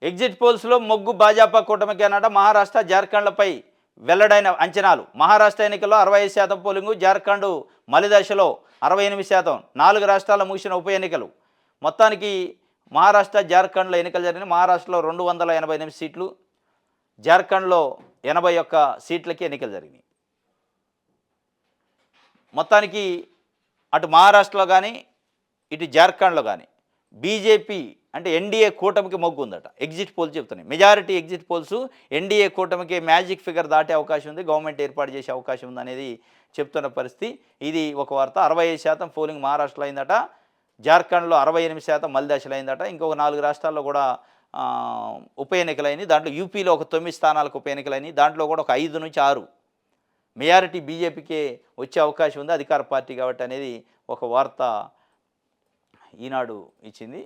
Exit పోల్స్లో మొగ్గు భాజపా కూటమికి అన్నట మహారాష్ట్ర జార్ఖండ్లపై వెల్లడైన అంచనాలు. మహారాష్ట్ర ఎన్నికల్లో 65% పోలింగు, జార్ఖండ్ మలిదశలో 68%. 4 రాష్ట్రాల ముగిసిన ఉప ఎన్నికలు. మొత్తానికి మహారాష్ట్ర జార్ఖండ్లో ఎన్నికలు జరిగిన మహారాష్ట్రలో 288 సీట్లు, జార్ఖండ్లో 81 సీట్లకి ఎన్నికలు జరిగినాయి. మొత్తానికి అటు మహారాష్ట్రలో కానీ ఇటు జార్ఖండ్లో కానీ బీజేపీ అంటే ఎన్డీఏ కూటమికి మొగ్గు ఉందట. ఎగ్జిట్ పోల్స్ చెప్తున్నాయి. మెజారిటీ ఎగ్జిట్ పోల్స్ ఎన్డీఏ కూటమికి మ్యాజిక్ ఫిగర్ దాటే అవకాశం ఉంది, గవర్నమెంట్ ఏర్పాటు చేసే అవకాశం ఉందనేది చెప్తున్న పరిస్థితి. ఇది ఒక వార్త. 65% పోలింగ్ మహారాష్ట్రలో అయిందట, జార్ఖండ్లో 68% మలిదశలో అయిందట. ఇంకొక 4 రాష్ట్రాల్లో కూడా ఉప ఎన్నికలైనవి. దాంట్లో యూపీలో ఒక 9 స్థానాలకు ఉప ఎన్నికలైనవి. దాంట్లో కూడా ఒక 5 నుంచి 6 మెజారిటీ బీజేపీకే వచ్చే అవకాశం ఉంది, అధికార పార్టీ కాబట్టి అనేది ఒక వార్త ఈనాడు ఇచ్చింది.